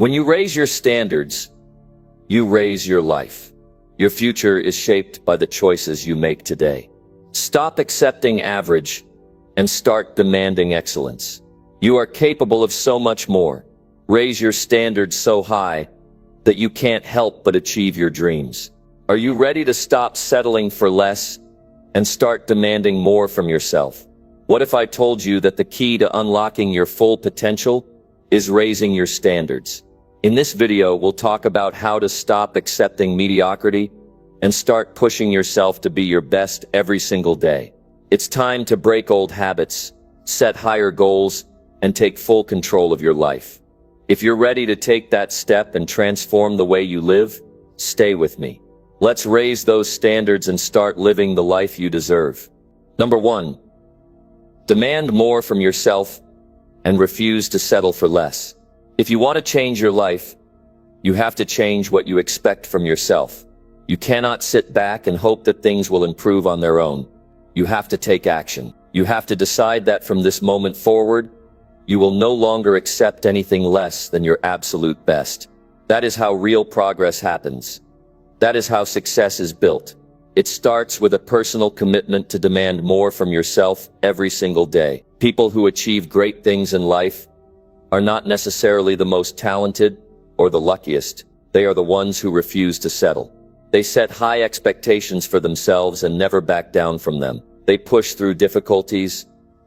When you raise your standards, you raise your life. Your future is shaped by the choices you make today. Stop accepting average and start demanding excellence. You are capable of so much more. Raise your standards so high that you can't help but achieve your dreams. Are you ready to stop settling for less and start demanding more from yourself? What if I told you that the key to unlocking your full potential is raising your standards? In this video, we'll talk about how to stop accepting mediocrity and start pushing yourself to be your best every single day. It's time to break old habits, set higher goals, and take full control of your life. If you're ready to take that step and transform the way you live, stay with me. Let's raise those standards and start living the life you deserve. Number 1. Demand more from yourself and refuse to settle for less. If you want to change your life, you have to change what you expect from yourself. You cannot sit back and hope that things will improve on their own. You have to take action. You have to decide that from this moment forward, you will no longer accept anything less than your absolute best. That is how real progress happens. That is how success is built. It starts with a personal commitment to demand more from yourself every single day. People who achieve great things in life are not necessarily the most talented or the luckiest. They are the ones who refuse to settle. They set high expectations for themselves and never back down from them. They push through difficulties.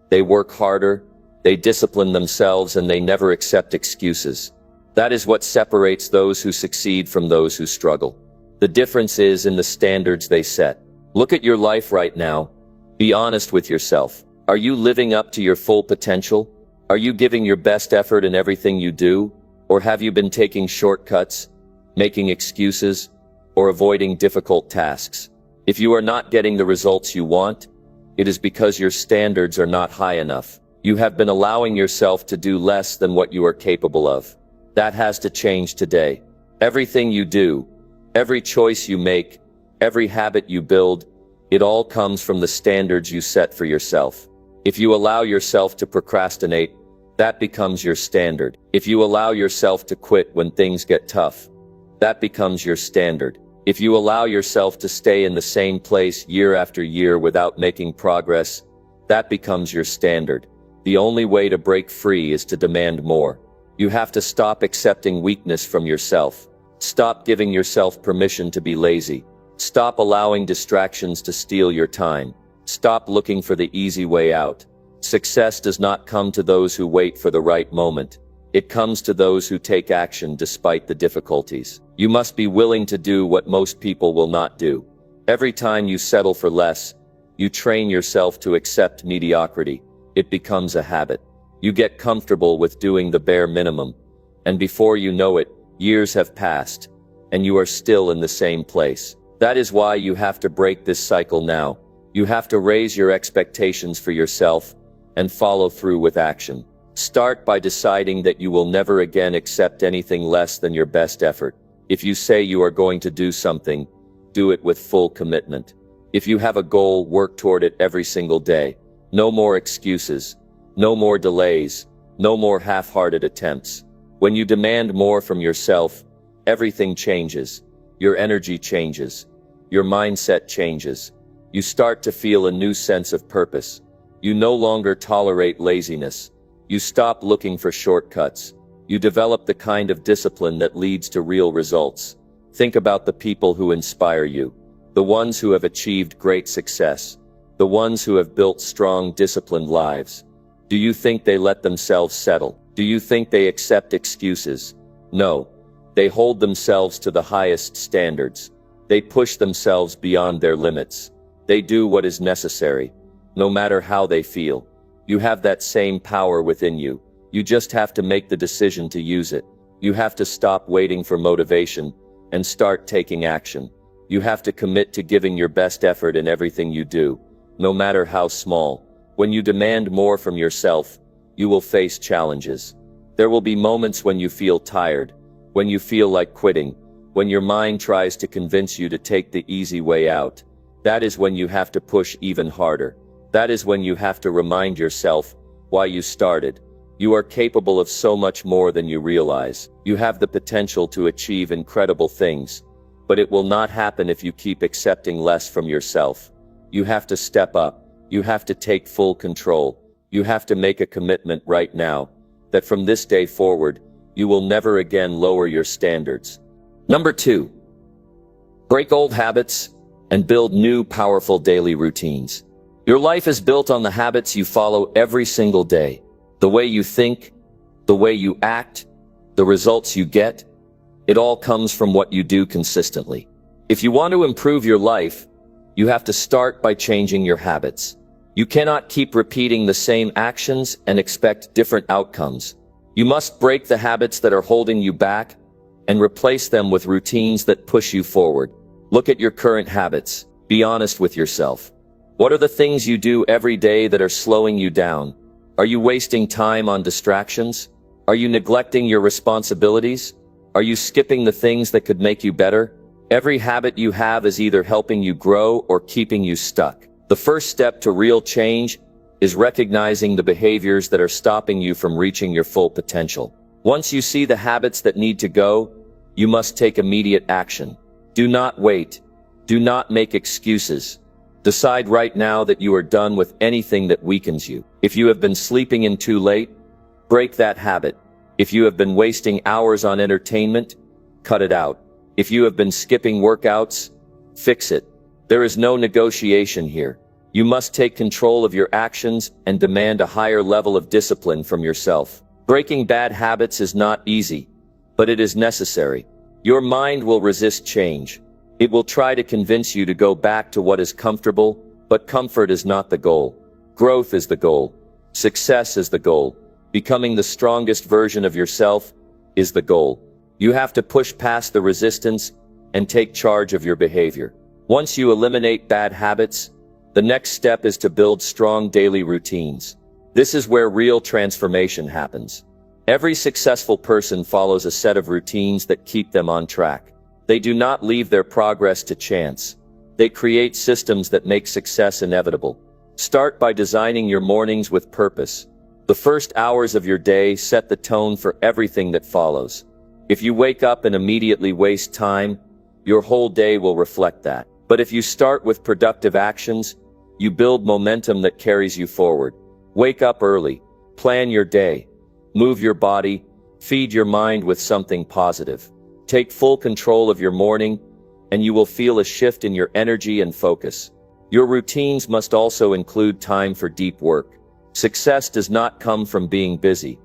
They work harder. They discipline themselves, and they never accept excuses. That is what separates those who succeed from those who struggle. The difference is in the standards they set. Look at your life right now. Be honest with yourself. Are you living up to your full potential? Are you giving your best effort in everything you do? Or have you been taking shortcuts, making excuses, or avoiding difficult tasks? If you are not getting the results you want, it is because your standards are not high enough. You have been allowing yourself to do less than what you are capable of. That has to change today. Everything you do, every choice you make, every habit you build, it all comes from the standards you set for yourself. If you allow yourself to procrastinate, that becomes your standard. If you allow yourself to quit when things get tough, that becomes your standard. If you allow yourself to stay in the same place year after year without making progress, that becomes your standard. The only way to break free is to demand more. You have to stop accepting weakness from yourself. Stop giving yourself permission to be lazy. Stop allowing distractions to steal your time. Stop looking for the easy way out. Success does not come to those who wait for the right moment. It comes to those who take action despite the difficulties. You must be willing to do what most people will not do. Every time you settle for less, you train yourself to accept mediocrity. It becomes a habit. You get comfortable with doing the bare minimum. And before you know it, years have passed, and you are still in the same place. That is why you have to break this cycle now. You have to raise your expectations for yourself and follow through with action. Start by deciding that you will never again accept anything less than your best effort. If you say you are going to do something, do it with full commitment. If you have a goal, work toward it every single day. No more excuses. No more delays. No more half-hearted attempts. When you demand more from yourself, everything changes. Your energy changes. Your mindset changes. You start to feel a new sense of purpose. You no longer tolerate laziness. You stop looking for shortcuts. You develop the kind of discipline that leads to real results. Think about the people who inspire you. The ones who have achieved great success. The ones who have built strong, disciplined lives. Do you think they let themselves settle? Do you think they accept excuses? No. They hold themselves to the highest standards. They push themselves beyond their limits. They do what is necessary, no matter how they feel. You have that same power within you. You just have to make the decision to use it. You have to stop waiting for motivation and start taking action. You have to commit to giving your best effort in everything you do, no matter how small. When you demand more from yourself, you will face challenges. There will be moments when you feel tired, when you feel like quitting, when your mind tries to convince you to take the easy way out. That is when you have to push even harder. That is when you have to remind yourself why you started. You are capable of so much more than you realize. You have the potential to achieve incredible things, but it will not happen if you keep accepting less from yourself. You have to step up. You have to take full control. You have to make a commitment right now that from this day forward, you will never again lower your standards. Number 2, break old habits and build new, powerful daily routines. Your life is built on the habits you follow every single day. The way you think, the way you act, the results you get, it all comes from what you do consistently. If you want to improve your life, you have to start by changing your habits. You cannot keep repeating the same actions and expect different outcomes. You must break the habits that are holding you back and replace them with routines that push you forward. Look at your current habits. Be honest with yourself. What are the things you do every day that are slowing you down? Are you wasting time on distractions? Are you neglecting your responsibilities? Are you skipping the things that could make you better? Every habit you have is either helping you grow or keeping you stuck. The first step to real change is recognizing the behaviors that are stopping you from reaching your full potential. Once you see the habits that need to go, you must take immediate action. Do not wait. Do not make excuses. Decide right now that you are done with anything that weakens you. If you have been sleeping in too late, break that habit. If you have been wasting hours on entertainment, cut it out. If you have been skipping workouts, fix it. There is no negotiation here. You must take control of your actions and demand a higher level of discipline from yourself. Breaking bad habits is not easy, but it is necessary. Your mind will resist change. It will try to convince you to go back to what is comfortable, but comfort is not the goal. Growth is the goal. Success is the goal. Becoming the strongest version of yourself is the goal. You have to push past the resistance and take charge of your behavior. Once you eliminate bad habits, the next step is to build strong daily routines. This is where real transformation happens. Every successful person follows a set of routines that keep them on track. They do not leave their progress to chance. They create systems that make success inevitable. Start by designing your mornings with purpose. The first hours of your day set the tone for everything that follows. If you wake up and immediately waste time, your whole day will reflect that. But if you start with productive actions, you build momentum that carries you forward. Wake up early. Plan your day. Move your body. Feed your mind with something positive. Take full control of your morning, and you will feel a shift in your energy and focus. Your routines must also include time for deep work. Success does not come from being busy.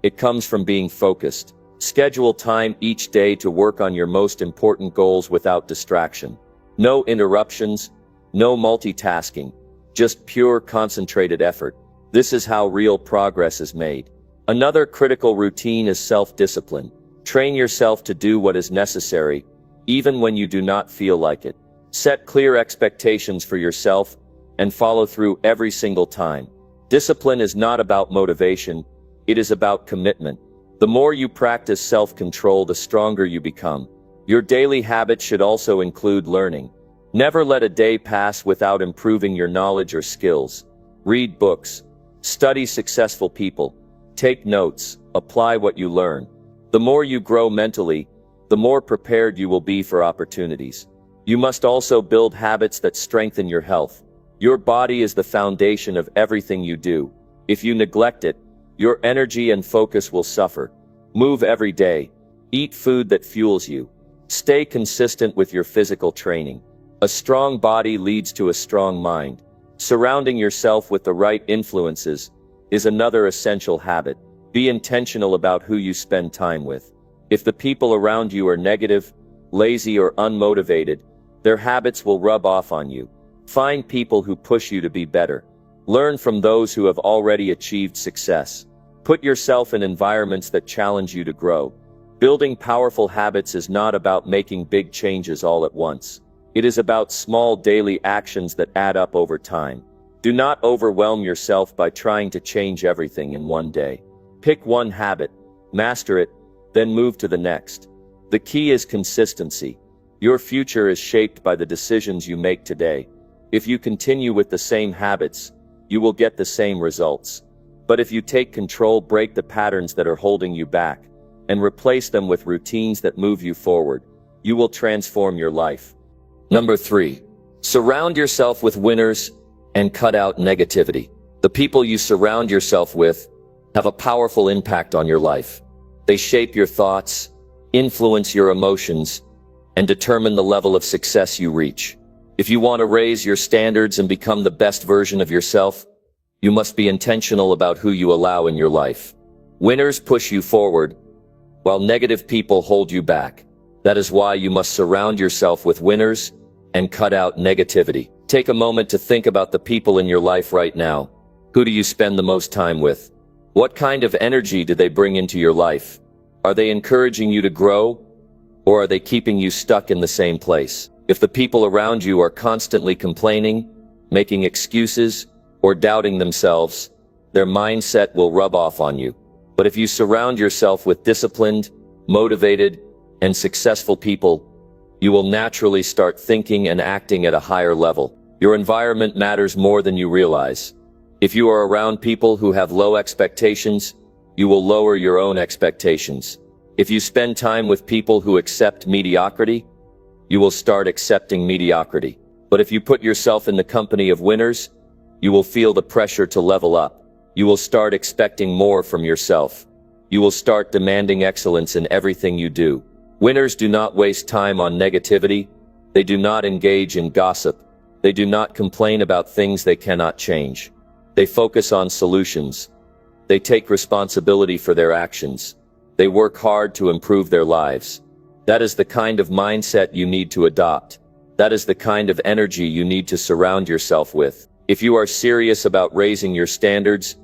It comes from being focused. Schedule time each day to work on your most important goals without distraction. No interruptions, no multitasking, just pure concentrated effort. This is how real progress is made. Another critical routine is self-discipline. Train yourself to do what is necessary, even when you do not feel like it. Set clear expectations for yourself and follow through every single time. Discipline is not about motivation, it is about commitment. The more you practice self-control, the stronger you become. Your daily habits should also include learning. Never let a day pass without improving your knowledge or skills. Read books. Study successful people. Take notes. Apply what you learn. The more you grow mentally, the more prepared you will be for opportunities. You must also build habits that strengthen your health. Your body is the foundation of everything you do. If you neglect it, your energy and focus will suffer. Move every day. Eat food that fuels you. Stay consistent with your physical training. A strong body leads to a strong mind. Surrounding yourself with the right influences is another essential habit. Be intentional about who you spend time with. If the people around you are negative, lazy, or unmotivated, their habits will rub off on you. Find people who push you to be better. Learn from those who have already achieved success. Put yourself in environments that challenge you to grow. Building powerful habits is not about making big changes all at once. It is about small daily actions that add up over time. Do not overwhelm yourself by trying to change everything in one day. Pick one habit, master it, then move to the next. The key is consistency. Your future is shaped by the decisions you make today. If you continue with the same habits, you will get the same results. But if you take control, break the patterns that are holding you back, and replace them with routines that move you forward, you will transform your life. Number 3. Surround yourself with winners and cut out negativity. The people you surround yourself with have a powerful impact on your life. They shape your thoughts, influence your emotions, and determine the level of success you reach. If you want to raise your standards and become the best version of yourself, you must be intentional about who you allow in your life. Winners push you forward, while negative people hold you back. That is why you must surround yourself with winners and cut out negativity. Take a moment to think about the people in your life right now. Who do you spend the most time with? What kind of energy do they bring into your life? Are they encouraging you to grow, or are they keeping you stuck in the same place? If the people around you are constantly complaining, making excuses, or doubting themselves, their mindset will rub off on you. But if you surround yourself with disciplined, motivated, and successful people, you will naturally start thinking and acting at a higher level. Your environment matters more than you realize. If you are around people who have low expectations, you will lower your own expectations. If you spend time with people who accept mediocrity, you will start accepting mediocrity. But if you put yourself in the company of winners, you will feel the pressure to level up. You will start expecting more from yourself. You will start demanding excellence in everything you do. Winners do not waste time on negativity. They do not engage in gossip. They do not complain about things they cannot change. They focus on solutions. They take responsibility for their actions. They work hard to improve their lives. That is the kind of mindset you need to adopt. That is the kind of energy you need to surround yourself with. If you are serious about raising your standards,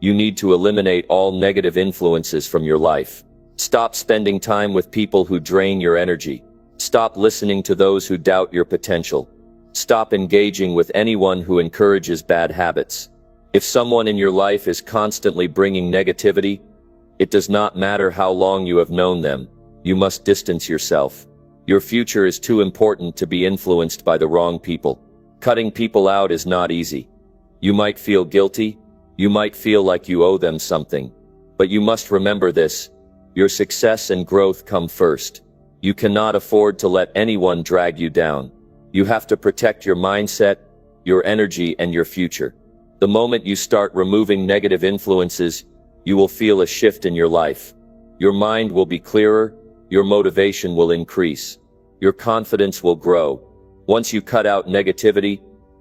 you need to eliminate all negative influences from your life. Stop spending time with people who drain your energy. Stop listening to those who doubt your potential. Stop engaging with anyone who encourages bad habits. If someone in your life is constantly bringing negativity, it does not matter how long you have known them. You must distance yourself. Your future is too important to be influenced by the wrong people. Cutting people out is not easy. You might feel guilty. You might feel like you owe them something. But you must remember this. Your success and growth come first. You cannot afford to let anyone drag you down. You have to protect your mindset, your energy, and your future. The moment you start removing negative influences, you will feel a shift in your life. Your mind will be clearer, your motivation will increase, your confidence will grow. Once you cut out negativity,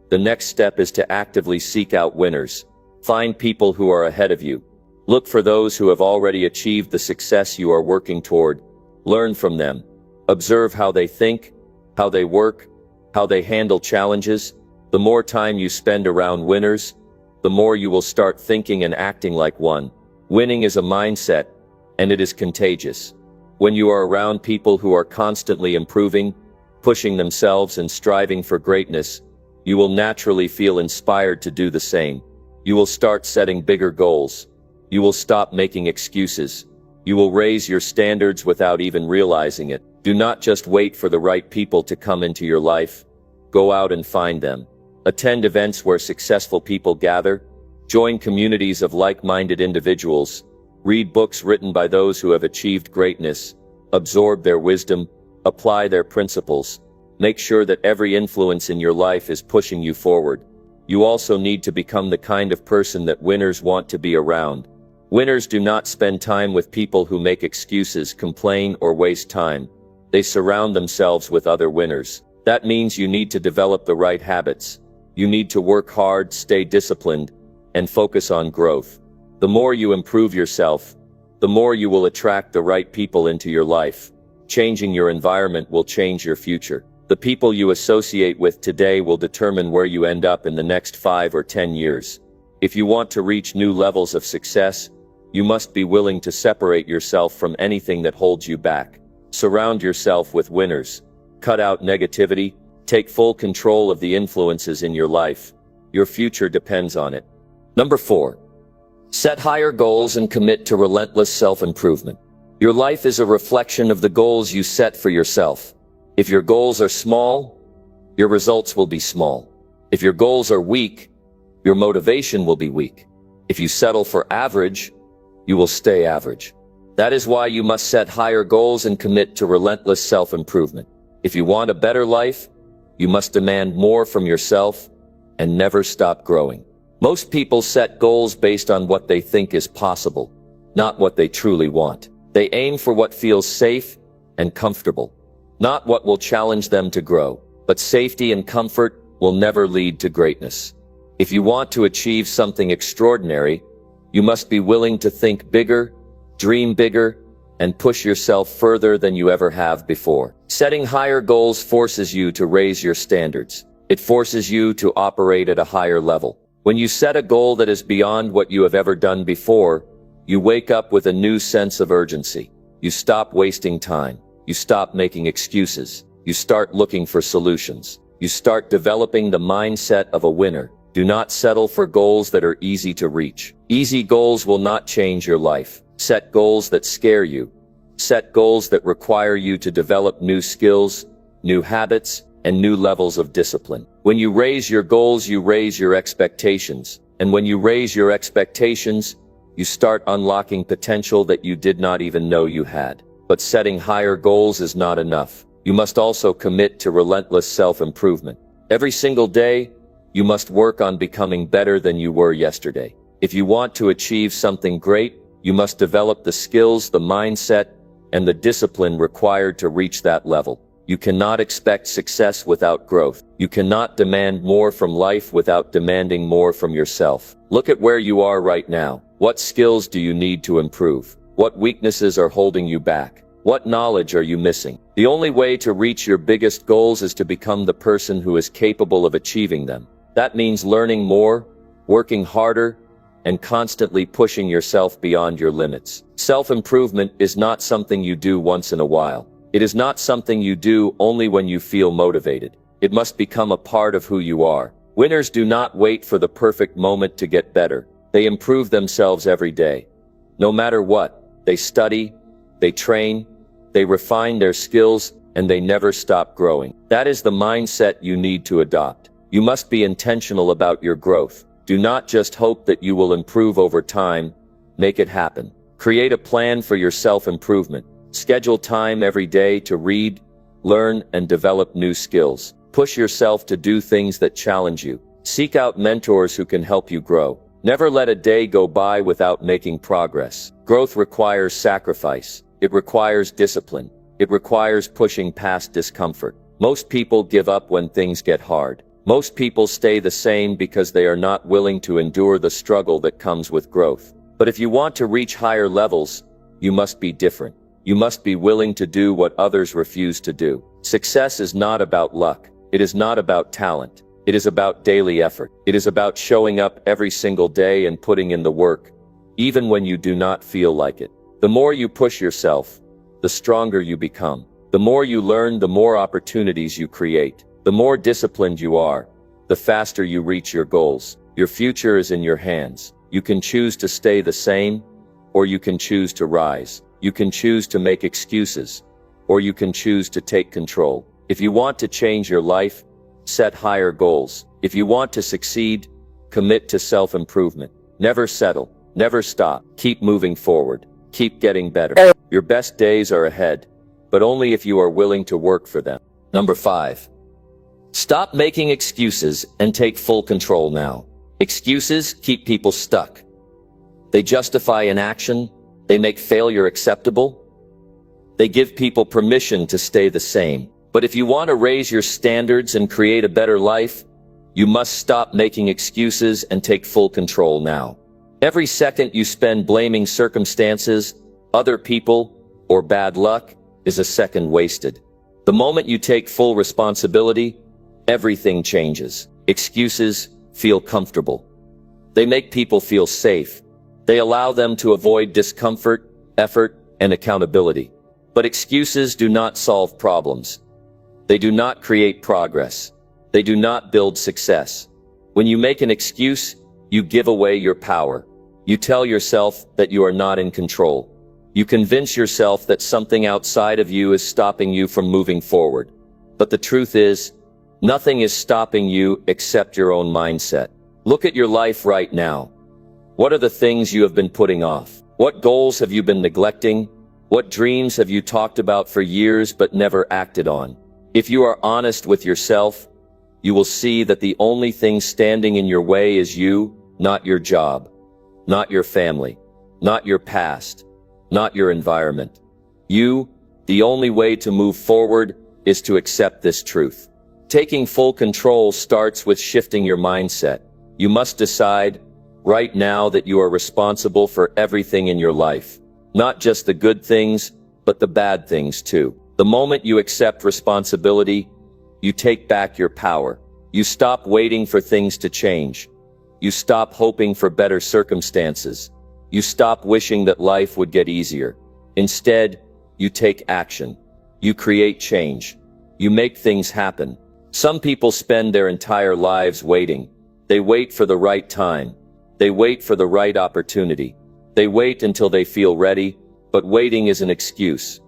the next step is to actively seek out winners. Find people who are ahead of you. Look for those who have already achieved the success you are working toward. Learn from them. Observe how they think, how they work, how they handle challenges. The more time you spend around winners, the more you will start thinking and acting like one. Winning is a mindset, and it is contagious. When you are around people who are constantly improving, pushing themselves and striving for greatness, you will naturally feel inspired to do the same. You will start setting bigger goals. You will stop making excuses. You will raise your standards without even realizing it. Do not just wait for the right people to come into your life. Go out and find them. Attend events where successful people gather. Join communities of like-minded individuals. Read books written by those who have achieved greatness. Absorb their wisdom. Apply their principles. Make sure that every influence in your life is pushing you forward. You also need to become the kind of person that winners want to be around. Winners do not spend time with people who make excuses, complain, or waste time. They surround themselves with other winners. That means you need to develop the right habits. You need to work hard, stay disciplined, and focus on growth. The more you improve yourself, the more you will attract the right people into your life. Changing your environment will change your future. The people you associate with today will determine where you end up in the next 5 or 10 years. If you want to reach new levels of success, you must be willing to separate yourself from anything that holds you back. Surround yourself with winners. Cut out negativity. Take full control of the influences in your life. Your future depends on it. Number 4. Set higher goals and commit to relentless self-improvement. Your life is a reflection of the goals you set for yourself. If your goals are small, your results will be small. If your goals are weak, your motivation will be weak. If you settle for average, you will stay average. That is why you must set higher goals and commit to relentless self-improvement. If you want a better life, you must demand more from yourself and never stop growing. Most people set goals based on what they think is possible, not what they truly want. They aim for what feels safe and comfortable, not what will challenge them to grow. But safety and comfort will never lead to greatness. If you want to achieve something extraordinary, you must be willing to think bigger, dream bigger, and push yourself further than you ever have before. Setting higher goals forces you to raise your standards. It forces you to operate at a higher level. When you set a goal that is beyond what you have ever done before, you wake up with a new sense of urgency. You stop wasting time. You stop making excuses. You start looking for solutions. You start developing the mindset of a winner. Do not settle for goals that are easy to reach. Easy goals will not change your life. Set goals that scare you. Set goals that require you to develop new skills, new habits, and new levels of discipline. When you raise your goals, you raise your expectations. And when you raise your expectations, you start unlocking potential that you did not even know you had. But setting higher goals is not enough. You must also commit to relentless self-improvement. Every single day, you must work on becoming better than you were yesterday. If you want to achieve something great, you must develop the skills, the mindset, and the discipline required to reach that level. You cannot expect success without growth. You cannot demand more from life without demanding more from yourself. Look at where you are right now. What skills do you need to improve? What weaknesses are holding you back? What knowledge are you missing? The only way to reach your biggest goals is to become the person who is capable of achieving them. That means learning more, working harder, and constantly pushing yourself beyond your limits. Self-improvement is not something you do once in a while. It is not something you do only when you feel motivated. It must become a part of who you are. Winners do not wait for the perfect moment to get better. They improve themselves every day. No matter what, they study, they train, they refine their skills, and they never stop growing. That is the mindset you need to adopt. You must be intentional about your growth. Do not just hope that you will improve over time. Make it happen. Create a plan for your self-improvement. Schedule time every day to read, learn, and develop new skills. Push yourself to do things that challenge you. Seek out mentors who can help you grow. Never let a day go by without making progress. Growth requires sacrifice. It requires discipline. It requires pushing past discomfort. Most people give up when things get hard. Most people stay the same because they are not willing to endure the struggle that comes with growth. But if you want to reach higher levels, you must be different. You must be willing to do what others refuse to do. Success is not about luck. It is not about talent. It is about daily effort. It is about showing up every single day and putting in the work, even when you do not feel like it. The more you push yourself, the stronger you become. The more you learn, the more opportunities you create. The more disciplined you are, the faster you reach your goals. Your future is in your hands. You can choose to stay the same, or you can choose to rise. You can choose to make excuses, or you can choose to take control. If you want to change your life, set higher goals. If you want to succeed, commit to self-improvement. Never settle. Never stop. Keep moving forward. Keep getting better. Your best days are ahead, but only if you are willing to work for them. Number 5. Stop making excuses and take full control now. Excuses keep people stuck. They justify inaction. They make failure acceptable. They give people permission to stay the same. But if you want to raise your standards and create a better life, you must stop making excuses and take full control now. Every second you spend blaming circumstances, other people, or bad luck is a second wasted. The moment you take full responsibility, everything changes. Excuses feel comfortable. They make people feel safe. They allow them to avoid discomfort, effort, and accountability. But excuses do not solve problems. They do not create progress. They do not build success. When you make an excuse, you give away your power. You tell yourself that you are not in control. You convince yourself that something outside of you is stopping you from moving forward. But the truth is, nothing is stopping you except your own mindset. Look at your life right now. What are the things you have been putting off? What goals have you been neglecting? What dreams have you talked about for years but never acted on? If you are honest with yourself, you will see that the only thing standing in your way is you, not your job, not your family, not your past, not your environment. You, the only way to move forward is to accept this truth. Taking full control starts with shifting your mindset. You must decide right now that you are responsible for everything in your life. Not just the good things, but the bad things too. The moment you accept responsibility, you take back your power. You stop waiting for things to change. You stop hoping for better circumstances. You stop wishing that life would get easier. Instead, you take action. You create change. You make things happen. Some people spend their entire lives waiting. They wait for the right time. They wait for the right opportunity. They wait until they feel ready, but waiting is an excuse.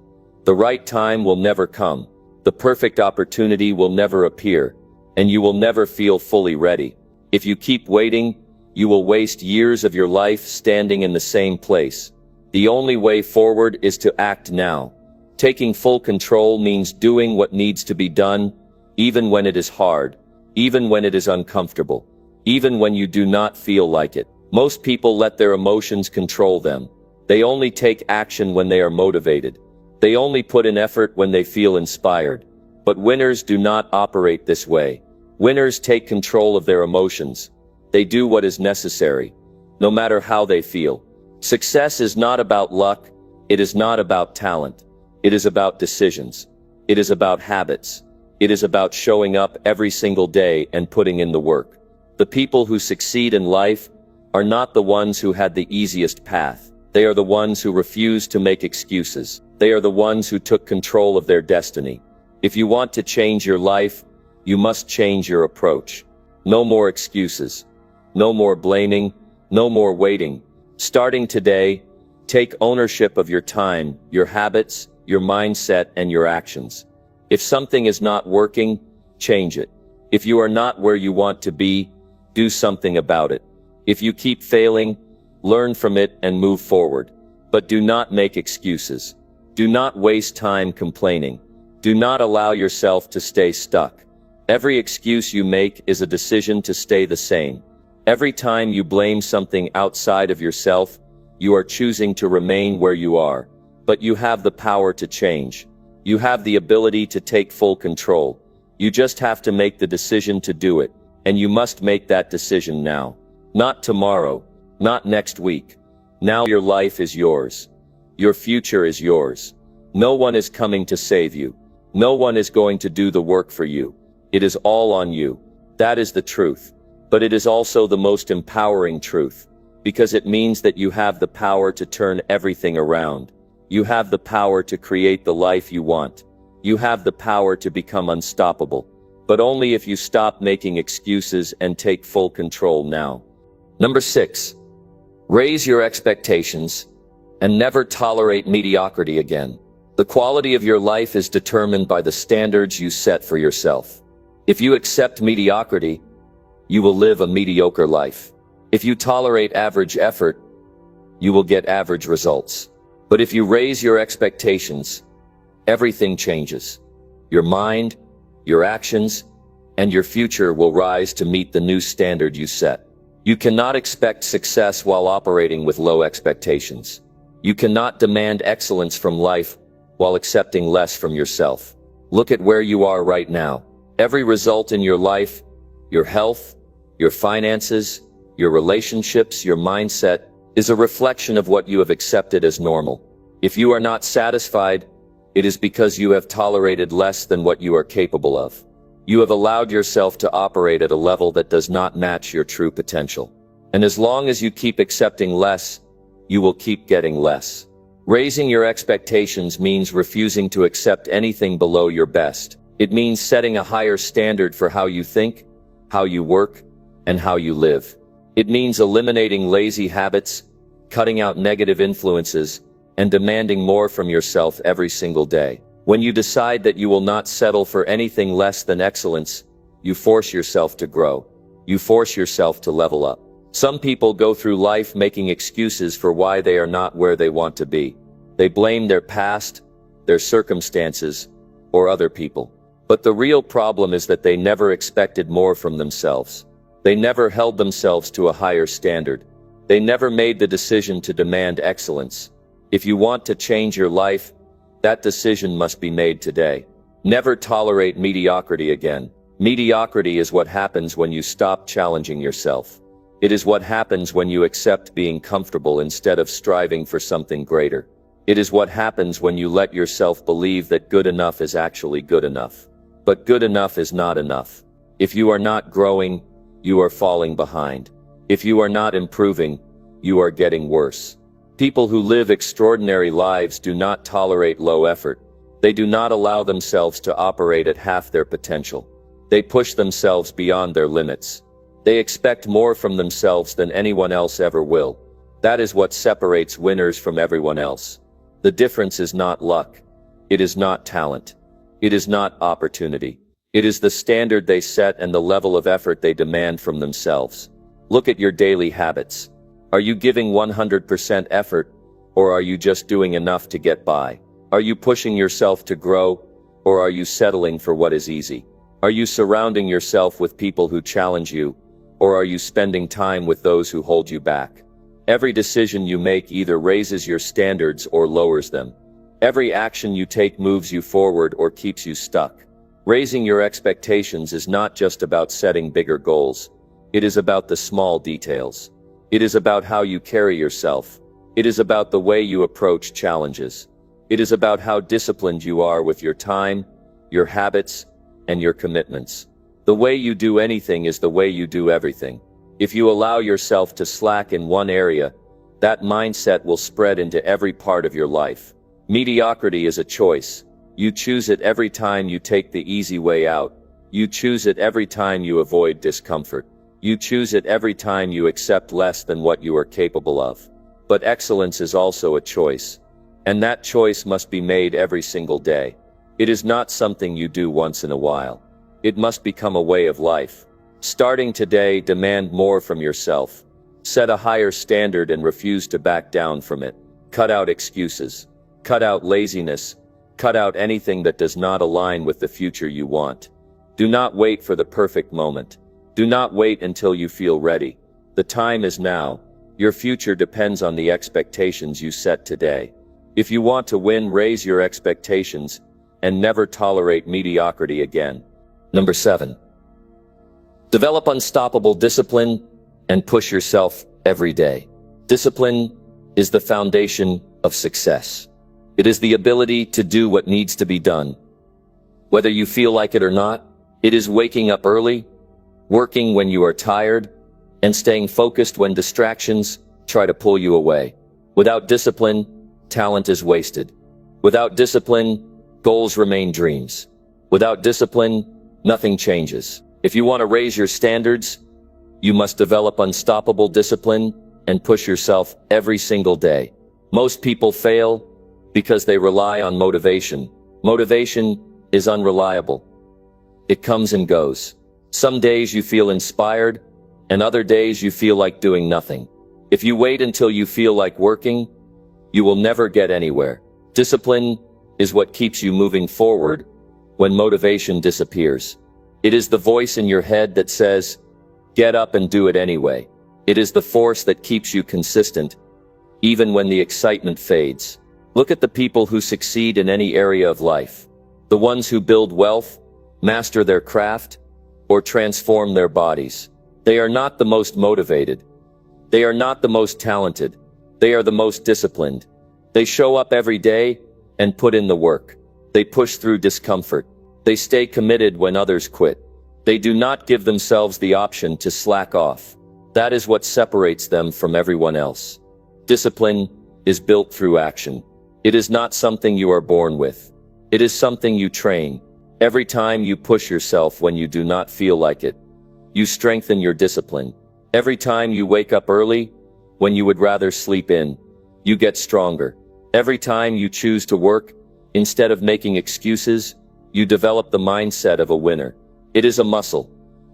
The right time will never come. The perfect opportunity will never appear, and you will never feel fully ready. If you keep waiting, you will waste years of your life standing in the same place. The only way forward is to act now. Taking full control means doing what needs to be done, even when it is hard, even when it is uncomfortable, even when you do not feel like it. Most people let their emotions control them. They only take action when they are motivated. They only put in effort when they feel inspired. But winners do not operate this way. Winners take control of their emotions. They do what is necessary, no matter how they feel. Success is not about luck. It is not about talent. It is about decisions. It is about habits. It is about showing up every single day and putting in the work. The people who succeed in life are not the ones who had the easiest path. They are the ones who refused to make excuses. They are the ones who took control of their destiny. If you want to change your life, you must change your approach. No more excuses. No more blaming. No more waiting. Starting today, take ownership of your time, your habits, your mindset, and your actions. If something is not working, change it. If you are not where you want to be, do something about it. If you keep failing, learn from it and move forward. But do not make excuses. Do not waste time complaining. Do not allow yourself to stay stuck. Every excuse you make is a decision to stay the same. Every time you blame something outside of yourself, you are choosing to remain where you are. But you have the power to change. You have the ability to take full control. You just have to make the decision to do it. And you must make that decision now. Not tomorrow. Not next week. Now your life is yours. Your future is yours. No one is coming to save you. No one is going to do the work for you. It is all on you. That is the truth. But it is also the most empowering truth, because it means that you have the power to turn everything around. You have the power to create the life you want. You have the power to become unstoppable. But only if you stop making excuses and take full control now. Number 6. Raise your expectations and never tolerate mediocrity again. The quality of your life is determined by the standards you set for yourself. If you accept mediocrity, you will live a mediocre life. If you tolerate average effort, you will get average results. But if you raise your expectations, everything changes. Your mind, your actions, and your future will rise to meet the new standard you set. You cannot expect success while operating with low expectations. You cannot demand excellence from life while accepting less from yourself. Look at where you are right now. Every result in your life, your health, your finances, your relationships, your mindset, is a reflection of what you have accepted as normal. If you are not satisfied, it is because you have tolerated less than what you are capable of. You have allowed yourself to operate at a level that does not match your true potential. And as long as you keep accepting less, you will keep getting less. Raising your expectations means refusing to accept anything below your best. It means setting a higher standard for how you think, how you work, and how you live. It means eliminating lazy habits, cutting out negative influences, and demanding more from yourself every single day. When you decide that you will not settle for anything less than excellence, you force yourself to grow. You force yourself to level up. Some people go through life making excuses for why they are not where they want to be. They blame their past, their circumstances, or other people. But the real problem is that they never expected more from themselves. They never held themselves to a higher standard. They never made the decision to demand excellence. If you want to change your life, that decision must be made today. Never tolerate mediocrity again. Mediocrity is what happens when you stop challenging yourself. It is what happens when you accept being comfortable instead of striving for something greater. It is what happens when you let yourself believe that good enough is actually good enough. But good enough is not enough. If you are not growing, you are falling behind. If you are not improving, you are getting worse. People who live extraordinary lives do not tolerate low effort. They do not allow themselves to operate at half their potential. They push themselves beyond their limits. They expect more from themselves than anyone else ever will. That is what separates winners from everyone else. The difference is not luck. It is not talent. It is not opportunity. It is the standard they set and the level of effort they demand from themselves. Look at your daily habits. Are you giving 100% effort, or are you just doing enough to get by? Are you pushing yourself to grow, or are you settling for what is easy? Are you surrounding yourself with people who challenge you, or are you spending time with those who hold you back? Every decision you make either raises your standards or lowers them. Every action you take moves you forward or keeps you stuck. Raising your expectations is not just about setting bigger goals. It is about the small details. It is about how you carry yourself. It is about the way you approach challenges. It is about how disciplined you are with your time, your habits, and your commitments. The way you do anything is the way you do everything. If you allow yourself to slack in one area, that mindset will spread into every part of your life. Mediocrity is a choice. You choose it every time you take the easy way out. You choose it every time you avoid discomfort. You choose it every time you accept less than what you are capable of. But excellence is also a choice. And that choice must be made every single day. It is not something you do once in a while. It must become a way of life. Starting today, demand more from yourself. Set a higher standard and refuse to back down from it. Cut out excuses. Cut out laziness. Cut out anything that does not align with the future you want. Do not wait for the perfect moment. Do not wait until you feel ready. The time is now. Your future depends on the expectations you set today. If you want to win, raise your expectations and never tolerate mediocrity again. Number 7. Develop unstoppable discipline and push yourself every day. Discipline is the foundation of success. It is the ability to do what needs to be done. Whether you feel like it or not, it is waking up early, working when you are tired, and staying focused when distractions try to pull you away. Without discipline, talent is wasted. Without discipline, goals remain dreams. Without discipline, nothing changes. If you want to raise your standards, you must develop unstoppable discipline and push yourself every single day. Most people fail because they rely on motivation. Motivation is unreliable. It comes and goes. Some days you feel inspired, and other days you feel like doing nothing. If you wait until you feel like working, you will never get anywhere. Discipline is what keeps you moving forward when motivation disappears. It is the voice in your head that says, "Get up and do it anyway." It is the force that keeps you consistent, even when the excitement fades. Look at the people who succeed in any area of life. The ones who build wealth, master their craft, or transform their bodies. They are not the most motivated. They are not the most talented. They are the most disciplined. They show up every day and put in the work. They push through discomfort. They stay committed when others quit. They do not give themselves the option to slack off. That is what separates them from everyone else. Discipline is built through action. It is not something you are born with. It is something you train. Every time you push yourself when you do not feel like it, you strengthen your discipline. Every time you wake up early, when you would rather sleep in, you get stronger. Every time you choose to work, instead of making excuses, you develop the mindset of a winner. It is a muscle.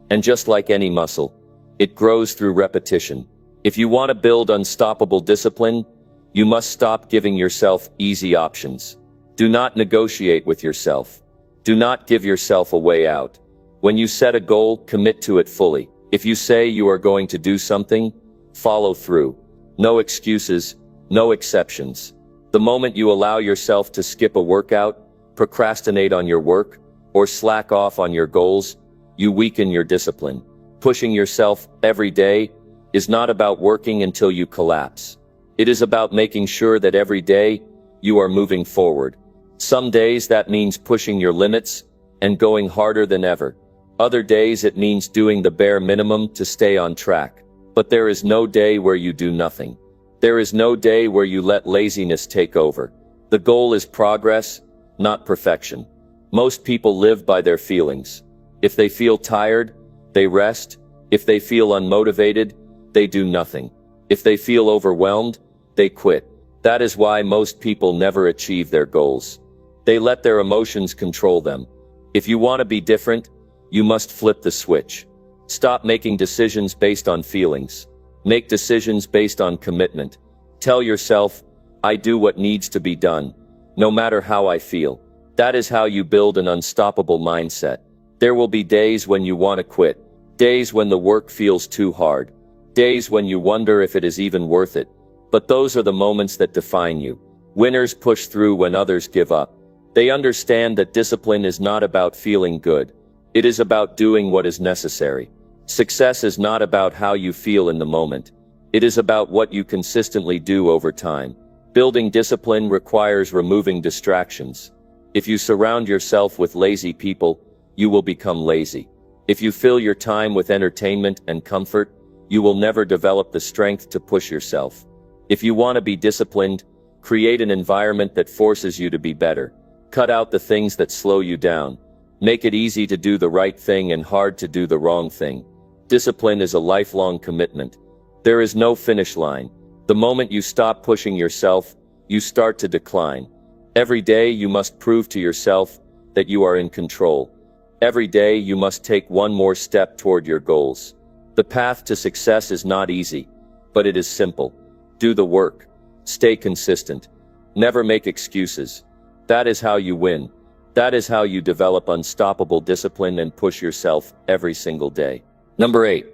And just like any muscle, It grows through repetition. If you want to build unstoppable discipline, you must stop giving yourself easy options. Do not negotiate with yourself. Do not give yourself a way out. When you set a goal, commit to it fully. If you say you are going to do something, follow through. No excuses, no exceptions. The moment you allow yourself to skip a workout, procrastinate on your work, or slack off on your goals, you weaken your discipline. Pushing yourself every day is not about working until you collapse. It is about making sure that every day you are moving forward. Some days that means pushing your limits and going harder than ever. Other days it means doing the bare minimum to stay on track. But there is no day where you do nothing. There is no day where you let laziness take over. The goal is progress, not perfection. Most people live by their feelings. If they feel tired, they rest. If they feel unmotivated, they do nothing. If they feel overwhelmed, they quit. That is why most people never achieve their goals. They let their emotions control them. If you want to be different, you must flip the switch. Stop making decisions based on feelings. Make decisions based on commitment. Tell yourself, I do what needs to be done, no matter how I feel. That is how you build an unstoppable mindset. There will be days when you want to quit. Days when the work feels too hard. Days when you wonder if it is even worth it. But those are the moments that define you. Winners push through when others give up. They understand that discipline is not about feeling good. It is about doing what is necessary. Success is not about how you feel in the moment. It is about what you consistently do over time. Building discipline requires removing distractions. If you surround yourself with lazy people, you will become lazy. If you fill your time with entertainment and comfort, you will never develop the strength to push yourself. If you want to be disciplined, create an environment that forces you to be better. Cut out the things that slow you down. Make it easy to do the right thing and hard to do the wrong thing. Discipline is a lifelong commitment. There is no finish line. The moment you stop pushing yourself, you start to decline. Every day you must prove to yourself that you are in control. Every day you must take one more step toward your goals. The path to success is not easy, but it is simple. Do the work. Stay consistent. Never make excuses. That is how you win. That is how you develop unstoppable discipline and push yourself every single day. Number 8.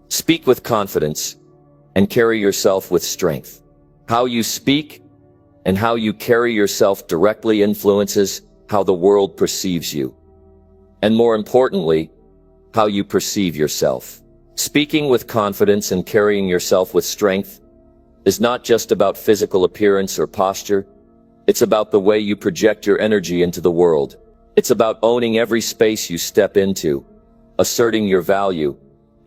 Speak with confidence and carry yourself with strength. How you speak and how you carry yourself directly influences how the world perceives you. And more importantly, how you perceive yourself. Speaking with confidence and carrying yourself with strength is not just about physical appearance or posture. It's about the way you project your energy into the world. It's about owning every space you step into, asserting your value,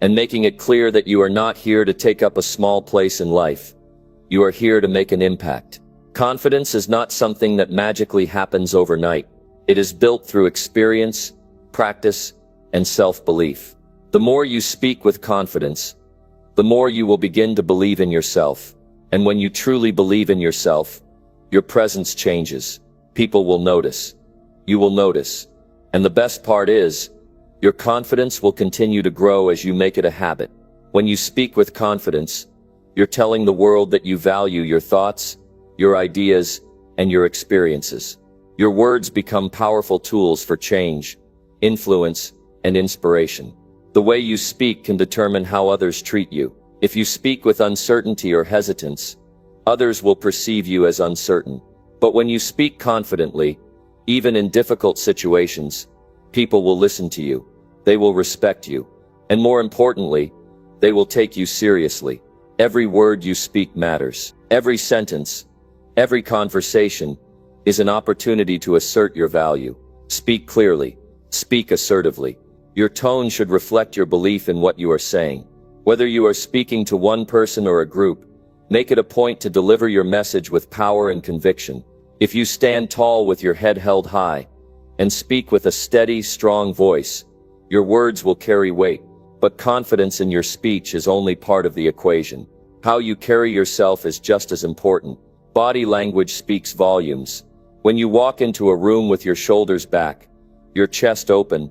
and making it clear that you are not here to take up a small place in life. You are here to make an impact. Confidence is not something that magically happens overnight. It is built through experience, practice, and self-belief. The more you speak with confidence, the more you will begin to believe in yourself. And when you truly believe in yourself, your presence changes. People will notice. You will notice. And the best part is, your confidence will continue to grow as you make it a habit. When you speak with confidence, you're telling the world that you value your thoughts, your ideas, and your experiences. Your words become powerful tools for change, influence, and inspiration. The way you speak can determine how others treat you. If you speak with uncertainty or hesitance, others will perceive you as uncertain. But when you speak confidently, even in difficult situations, people will listen to you. They will respect you. And more importantly, they will take you seriously. Every word you speak matters. Every sentence, every conversation is an opportunity to assert your value. Speak clearly. Speak assertively. Your tone should reflect your belief in what you are saying. Whether you are speaking to one person or a group, make it a point to deliver your message with power and conviction. If you stand tall with your head held high and speak with a steady, strong voice, your words will carry weight. But confidence in your speech is only part of the equation. How you carry yourself is just as important. Body language speaks volumes. When you walk into a room with your shoulders back, your chest open,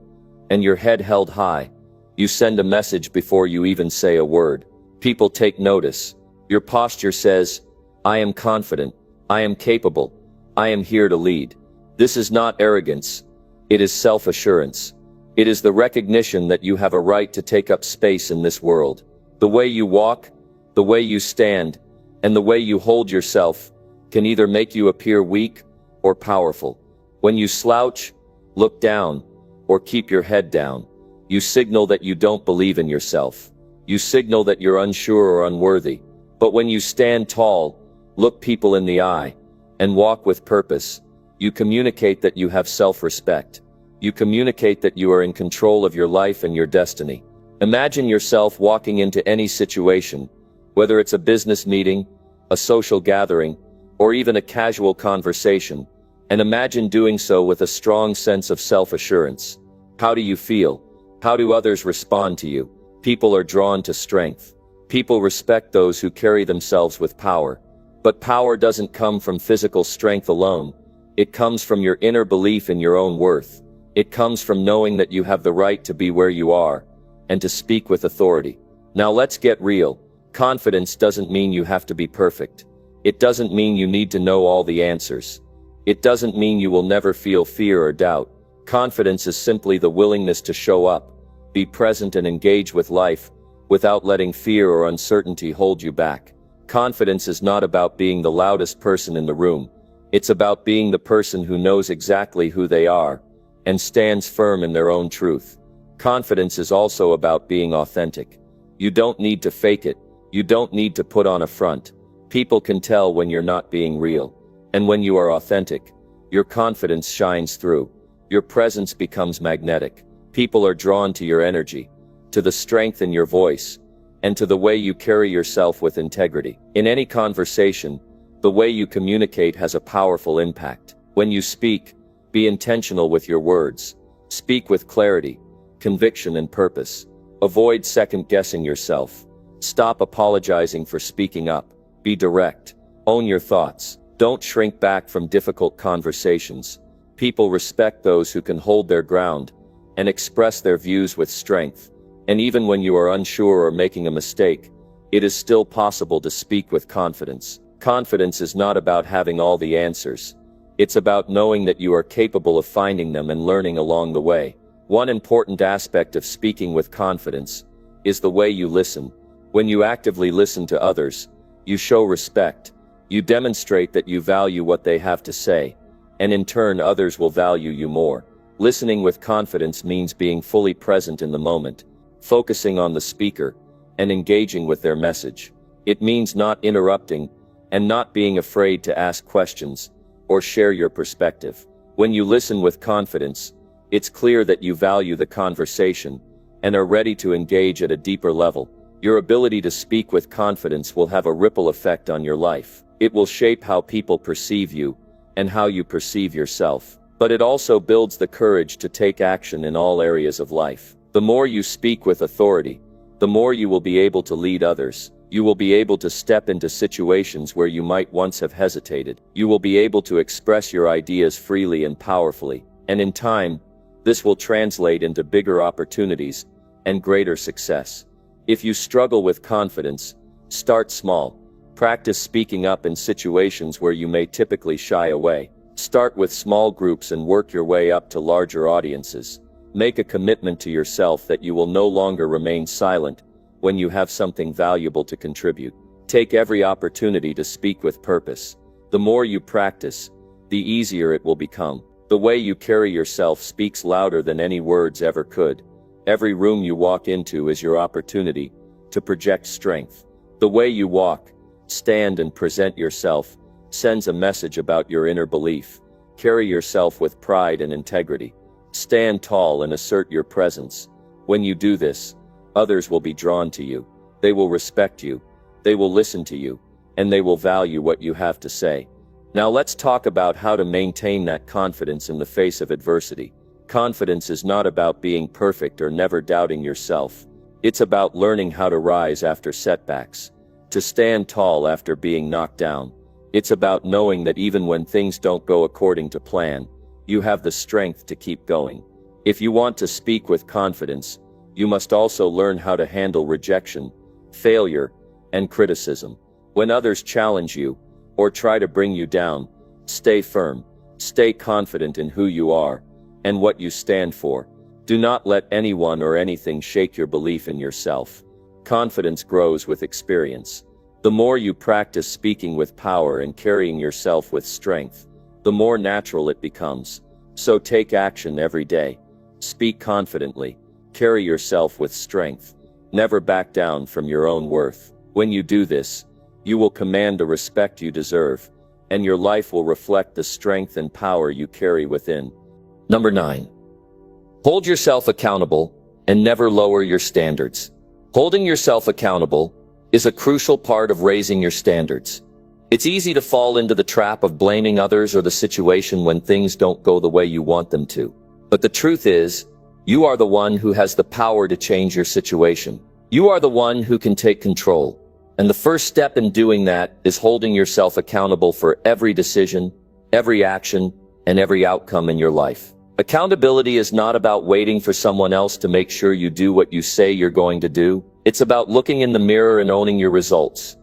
and your head held high, You send a message before you even say a word. People take notice. Your posture says, I am confident. I am capable. I am here to lead. This is not arrogance. It is self-assurance. It is the recognition that you have a right to take up space in this world. The way you walk, the way you stand, and the way you hold yourself can either make you appear weak or powerful. When you slouch, look down, or keep your head down, you signal that you don't believe in yourself. You signal that you're unsure or unworthy. But when you stand tall, look people in the eye, and walk with purpose, you communicate that you have self-respect. You communicate that you are in control of your life and your destiny. Imagine yourself walking into any situation, whether it's a business meeting, a social gathering, or even a casual conversation, and imagine doing so with a strong sense of self-assurance. How do you feel? How do others respond to you? People are drawn to strength. People respect those who carry themselves with power. But power doesn't come from physical strength alone. It comes from your inner belief in your own worth. It comes from knowing that you have the right to be where you are, and to speak with authority. Now let's get real. Confidence doesn't mean you have to be perfect. It doesn't mean you need to know all the answers. It doesn't mean you will never feel fear or doubt. Confidence is simply the willingness to show up, be present and engage with life, without letting fear or uncertainty hold you back. Confidence is not about being the loudest person in the room. It's about being the person who knows exactly who they are, and stands firm in their own truth. Confidence is also about being authentic. You don't need to fake it. You don't need to put on a front. People can tell when you're not being real. And when you are authentic, your confidence shines through. Your presence becomes magnetic. People are drawn to your energy, to the strength in your voice, and to the way you carry yourself with integrity. In any conversation, the way you communicate has a powerful impact. When you speak, be intentional with your words. Speak with clarity, conviction, and purpose. Avoid second-guessing yourself. Stop apologizing for speaking up. Be direct. Own your thoughts. Don't shrink back from difficult conversations. People respect those who can hold their ground and express their views with strength. And even when you are unsure or making a mistake, it is still possible to speak with confidence. Confidence is not about having all the answers. It's about knowing that you are capable of finding them and learning along the way. One important aspect of speaking with confidence is the way you listen. When you actively listen to others, you show respect. You demonstrate that you value what they have to say, and in turn others will value you more. Listening with confidence means being fully present in the moment, focusing on the speaker, and engaging with their message. It means not interrupting, and not being afraid to ask questions, or share your perspective. When you listen with confidence, it's clear that you value the conversation, and are ready to engage at a deeper level. Your ability to speak with confidence will have a ripple effect on your life. It will shape how people perceive you, and how you perceive yourself. But it also builds the courage to take action in all areas of life. The more you speak with authority, the more you will be able to lead others. You will be able to step into situations where you might once have hesitated. You will be able to express your ideas freely and powerfully. And in time, this will translate into bigger opportunities and greater success. If you struggle with confidence, start small. Practice speaking up in situations where you may typically shy away. Start with small groups and work your way up to larger audiences. Make a commitment to yourself that you will no longer remain silent when you have something valuable to contribute. Take every opportunity to speak with purpose. The more you practice, the easier it will become. The way you carry yourself speaks louder than any words ever could. Every room you walk into is your opportunity to project strength. The way you walk, stand, and present yourself sends a message about your inner belief. Carry yourself with pride and integrity. Stand tall and assert your presence. When you do this, others will be drawn to you. They will respect you. They will listen to you. And they will value what you have to say. Now let's talk about how to maintain that confidence in the face of adversity. Confidence is not about being perfect or never doubting yourself. It's about learning how to rise after setbacks, to stand tall after being knocked down. It's about knowing that even when things don't go according to plan, you have the strength to keep going. If you want to speak with confidence, you must also learn how to handle rejection, failure, and criticism. When others challenge you, or try to bring you down, stay firm, stay confident in who you are, and what you stand for. Do not let anyone or anything shake your belief in yourself. Confidence grows with experience. The more you practice speaking with power and carrying yourself with strength, the more natural it becomes. So take action every day. Speak confidently. Carry yourself with strength. Never back down from your own worth. When you do this, you will command the respect you deserve, and your life will reflect the strength and power you carry within. Number 9. Hold yourself accountable and never lower your standards. Holding yourself accountable is a crucial part of raising your standards. It's easy to fall into the trap of blaming others or the situation when things don't go the way you want them to. But the truth is, you are the one who has the power to change your situation. You are the one who can take control. And the first step in doing that is holding yourself accountable for every decision, every action, and every outcome in your life. Accountability is not about waiting for someone else to make sure you do what you say you're going to do. It's about looking in the mirror and owning your results,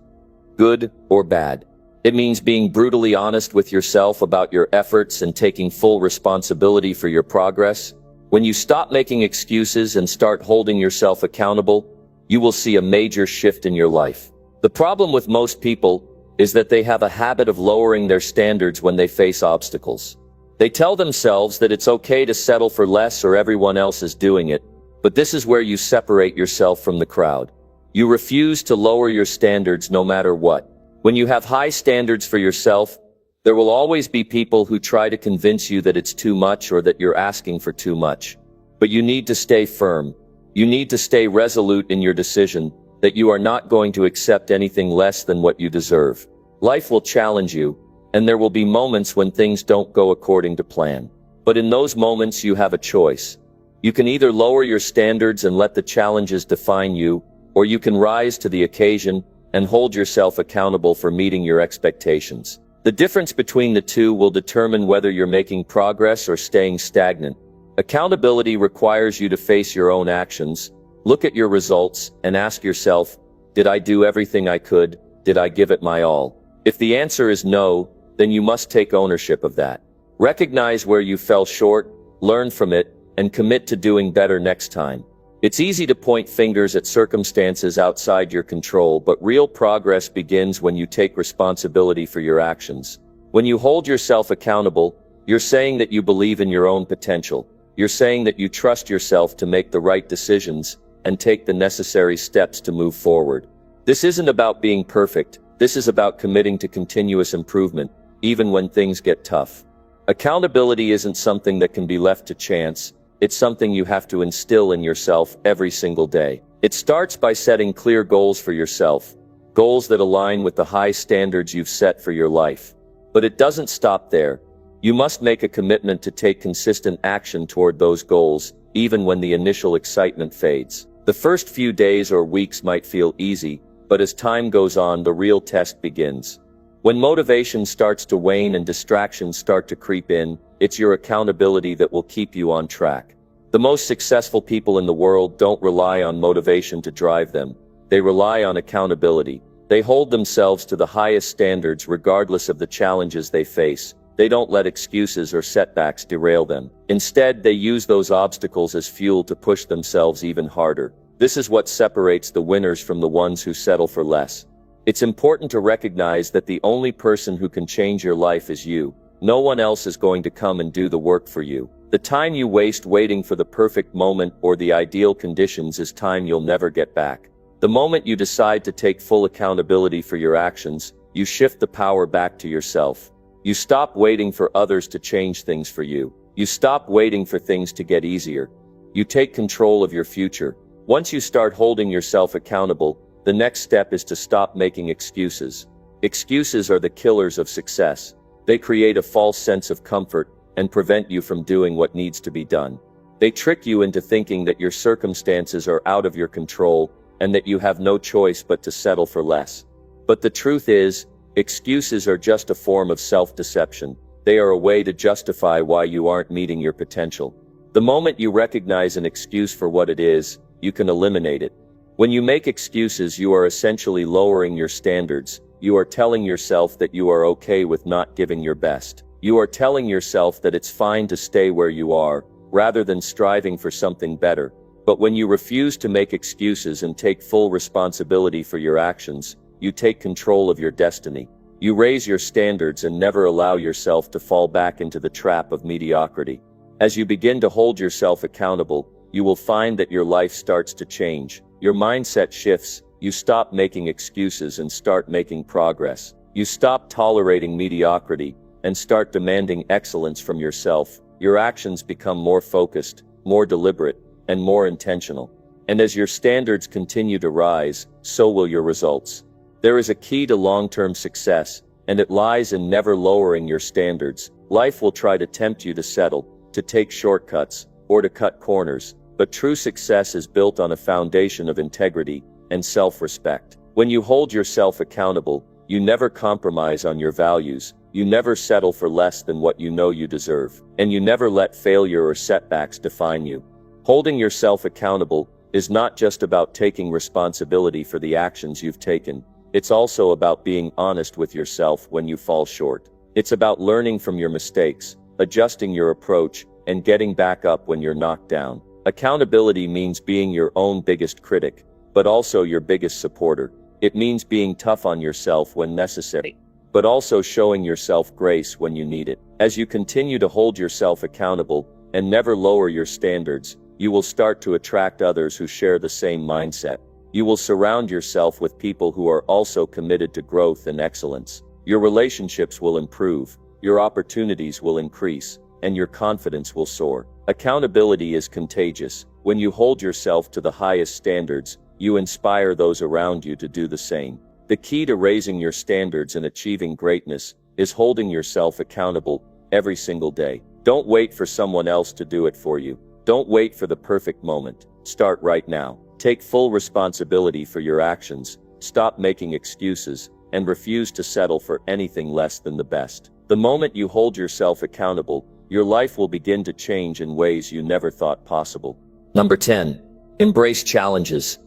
good or bad. It means being brutally honest with yourself about your efforts and taking full responsibility for your progress. When you stop making excuses and start holding yourself accountable, you will see a major shift in your life. The problem with most people is that they have a habit of lowering their standards when they face obstacles. They tell themselves that it's okay to settle for less or everyone else is doing it, but this is where you separate yourself from the crowd. You refuse to lower your standards no matter what. When you have high standards for yourself, there will always be people who try to convince you that it's too much or that you're asking for too much. But you need to stay firm. You need to stay resolute in your decision that you are not going to accept anything less than what you deserve. Life will challenge you, and there will be moments when things don't go according to plan. But in those moments you have a choice. You can either lower your standards and let the challenges define you, or you can rise to the occasion and hold yourself accountable for meeting your expectations. The difference between the two will determine whether you're making progress or staying stagnant. Accountability requires you to face your own actions, look at your results, and ask yourself, did I do everything I could? Did I give it my all? If the answer is no, then you must take ownership of that. Recognize where you fell short, learn from it, and commit to doing better next time. It's easy to point fingers at circumstances outside your control, but real progress begins when you take responsibility for your actions. When you hold yourself accountable, you're saying that you believe in your own potential. You're saying that you trust yourself to make the right decisions and take the necessary steps to move forward. This isn't about being perfect. This is about committing to continuous improvement, even when things get tough. Accountability isn't something that can be left to chance. It's something you have to instill in yourself every single day. It starts by setting clear goals for yourself, goals that align with the high standards you've set for your life. But it doesn't stop there. You must make a commitment to take consistent action toward those goals, even when the initial excitement fades. The first few days or weeks might feel easy, but as time goes on, the real test begins. When motivation starts to wane and distractions start to creep in, it's your accountability that will keep you on track. The most successful people in the world don't rely on motivation to drive them. They rely on accountability. They hold themselves to the highest standards regardless of the challenges they face. They don't let excuses or setbacks derail them. Instead, they use those obstacles as fuel to push themselves even harder. This is what separates the winners from the ones who settle for less. It's important to recognize that the only person who can change your life is you. No one else is going to come and do the work for you. The time you waste waiting for the perfect moment or the ideal conditions is time you'll never get back. The moment you decide to take full accountability for your actions, you shift the power back to yourself. You stop waiting for others to change things for you. You stop waiting for things to get easier. You take control of your future. Once you start holding yourself accountable, the next step is to stop making excuses. Excuses are the killers of success. They create a false sense of comfort and prevent you from doing what needs to be done. They trick you into thinking that your circumstances are out of your control and that you have no choice but to settle for less. But the truth is, excuses are just a form of self-deception. They are a way to justify why you aren't meeting your potential. The moment you recognize an excuse for what it is, you can eliminate it. When you make excuses, you are essentially lowering your standards. You are telling yourself that you are okay with not giving your best. You are telling yourself that it's fine to stay where you are, rather than striving for something better. But when you refuse to make excuses and take full responsibility for your actions, you take control of your destiny. You raise your standards and never allow yourself to fall back into the trap of mediocrity. As you begin to hold yourself accountable, you will find that your life starts to change. Your mindset shifts. You stop making excuses and start making progress. You stop tolerating mediocrity and start demanding excellence from yourself. Your actions become more focused, more deliberate, and more intentional. And as your standards continue to rise, so will your results. There is a key to long-term success, and it lies in never lowering your standards. Life will try to tempt you to settle, to take shortcuts, or to cut corners, but true success is built on a foundation of integrity and self-respect. When you hold yourself accountable, you never compromise on your values, you never settle for less than what you know you deserve, and you never let failure or setbacks define you. Holding yourself accountable is not just about taking responsibility for the actions you've taken. It's also about being honest with yourself when you fall short. It's about learning from your mistakes, adjusting your approach, and getting back up when you're knocked down. Accountability means being your own biggest critic, but also your biggest supporter. It means being tough on yourself when necessary, but also showing yourself grace when you need it. As you continue to hold yourself accountable and never lower your standards, you will start to attract others who share the same mindset. You will surround yourself with people who are also committed to growth and excellence. Your relationships will improve, your opportunities will increase, and your confidence will soar. Accountability is contagious. When you hold yourself to the highest standards, you inspire those around you to do the same. The key to raising your standards and achieving greatness is holding yourself accountable every single day. Don't wait for someone else to do it for you. Don't wait for the perfect moment. Start right now. Take full responsibility for your actions, stop making excuses, and refuse to settle for anything less than the best. The moment you hold yourself accountable, your life will begin to change in ways you never thought possible. Number 10. Embrace challenges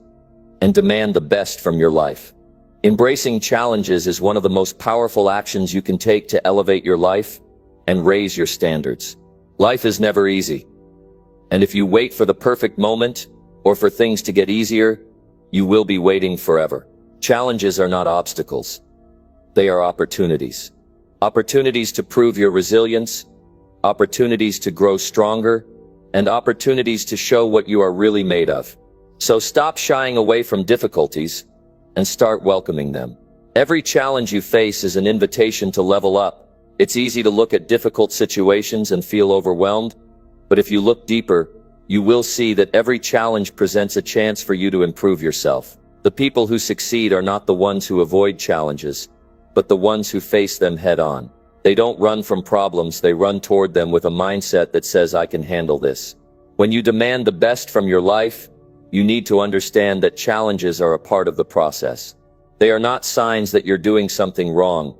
and demand the best from your life. Embracing challenges is one of the most powerful actions you can take to elevate your life and raise your standards. Life is never easy. And if you wait for the perfect moment, or for things to get easier, you will be waiting forever. Challenges are not obstacles. They are opportunities. Opportunities to prove your resilience, opportunities to grow stronger, and opportunities to show what you are really made of. So stop shying away from difficulties and start welcoming them. Every challenge you face is an invitation to level up. It's easy to look at difficult situations and feel overwhelmed, but if you look deeper, you will see that every challenge presents a chance for you to improve yourself. The people who succeed are not the ones who avoid challenges, but the ones who face them head on. They don't run from problems, they run toward them with a mindset that says, I can handle this. When you demand the best from your life, you need to understand that challenges are a part of the process. They are not signs that you're doing something wrong.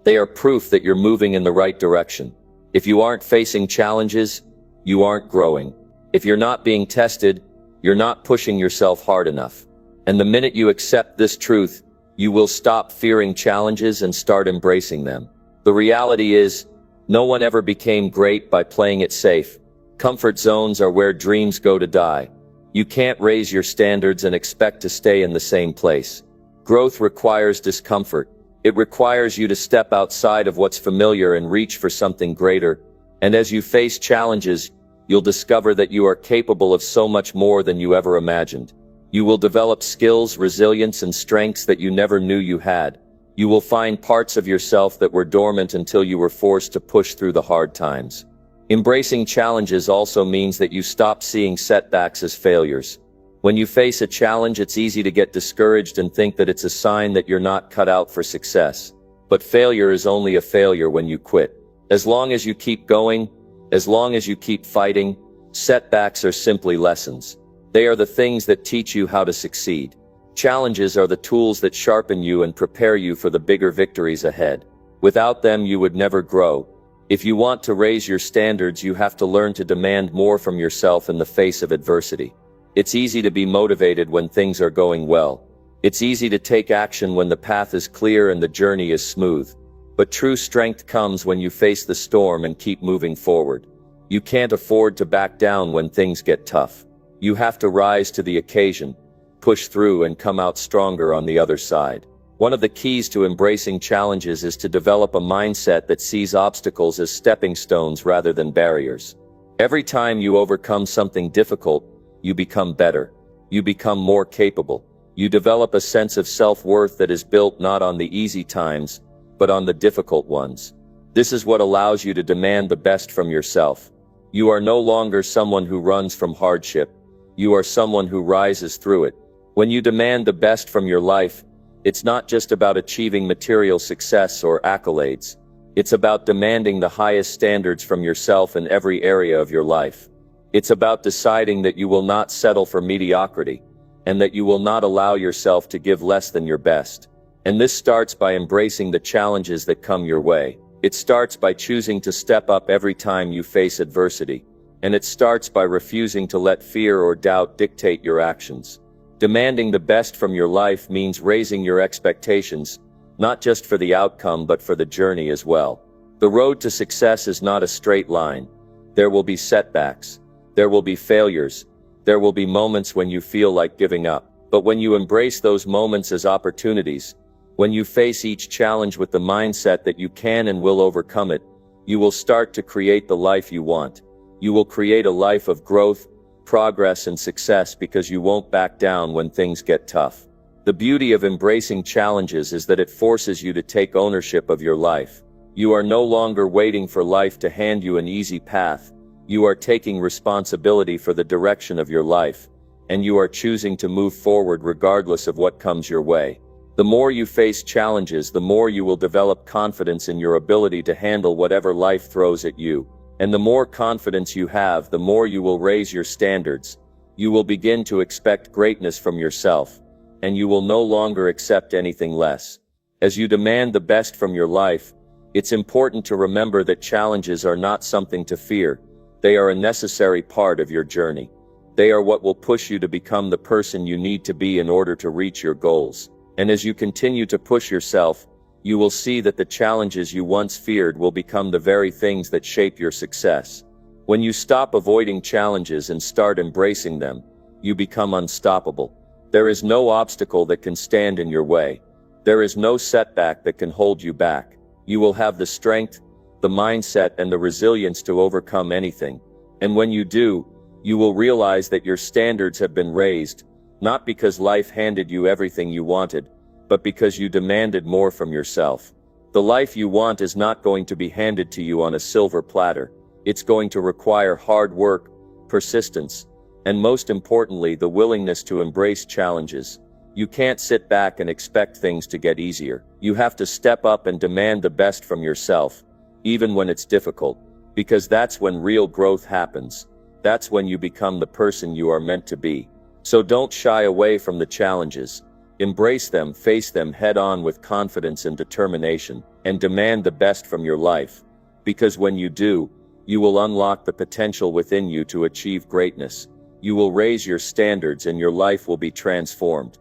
They are proof that you're moving in the right direction. If you aren't facing challenges, you aren't growing. If you're not being tested, you're not pushing yourself hard enough. And the minute you accept this truth, you will stop fearing challenges and start embracing them. The reality is, no one ever became great by playing it safe. Comfort zones are where dreams go to die. You can't raise your standards and expect to stay in the same place. Growth requires discomfort. It requires you to step outside of what's familiar and reach for something greater. And as you face challenges, you'll discover that you are capable of so much more than you ever imagined. You will develop skills, resilience, and strengths that you never knew you had. You will find parts of yourself that were dormant until you were forced to push through the hard times. Embracing challenges also means that you stop seeing setbacks as failures. When you face a challenge, it's easy to get discouraged and think that it's a sign that you're not cut out for success. But failure is only a failure when you quit. As long as you keep going, as long as you keep fighting, setbacks are simply lessons. They are the things that teach you how to succeed. Challenges are the tools that sharpen you and prepare you for the bigger victories ahead. Without them, you would never grow. If you want to raise your standards, you have to learn to demand more from yourself in the face of adversity. It's easy to be motivated when things are going well. It's easy to take action when the path is clear and the journey is smooth. But true strength comes when you face the storm and keep moving forward. You can't afford to back down when things get tough. You have to rise to the occasion, push through, and come out stronger on the other side. One of the keys to embracing challenges is to develop a mindset that sees obstacles as stepping stones rather than barriers. Every time you overcome something difficult, you become better. You become more capable. You develop a sense of self-worth that is built not on the easy times, but on the difficult ones. This is what allows you to demand the best from yourself. You are no longer someone who runs from hardship. You are someone who rises through it. When you demand the best from your life, it's not just about achieving material success or accolades. It's about demanding the highest standards from yourself in every area of your life. It's about deciding that you will not settle for mediocrity, and that you will not allow yourself to give less than your best. And this starts by embracing the challenges that come your way. It starts by choosing to step up every time you face adversity. And it starts by refusing to let fear or doubt dictate your actions. Demanding the best from your life means raising your expectations, not just for the outcome but for the journey as well. The road to success is not a straight line. There will be setbacks. There will be failures. There will be moments when you feel like giving up. But when you embrace those moments as opportunities, when you face each challenge with the mindset that you can and will overcome it, you will start to create the life you want. You will create a life of growth, progress, and success because you won't back down when things get tough. The beauty of embracing challenges is that it forces you to take ownership of your life. You are no longer waiting for life to hand you an easy path. You are taking responsibility for the direction of your life, and you are choosing to move forward regardless of what comes your way. The more you face challenges, the more you will develop confidence in your ability to handle whatever life throws at you. And the more confidence you have, the more you will raise your standards. You will begin to expect greatness from yourself, and you will no longer accept anything less. As you demand the best from your life, it's important to remember that challenges are not something to fear. They are a necessary part of your journey. They are what will push you to become the person you need to be in order to reach your goals. And as you continue to push yourself, you will see that the challenges you once feared will become the very things that shape your success. When you stop avoiding challenges and start embracing them, you become unstoppable. There is no obstacle that can stand in your way. There is no setback that can hold you back. You will have the strength, the mindset, and the resilience to overcome anything. And when you do, you will realize that your standards have been raised, not because life handed you everything you wanted, but because you demanded more from yourself. The life you want is not going to be handed to you on a silver platter. It's going to require hard work, persistence, and most importantly, the willingness to embrace challenges. You can't sit back and expect things to get easier. You have to step up and demand the best from yourself, even when it's difficult, because that's when real growth happens. That's when you become the person you are meant to be. So don't shy away from the challenges. Embrace them, face them head on with confidence and determination, and demand the best from your life. Because when you do, you will unlock the potential within you to achieve greatness. You will raise your standards and your life will be transformed.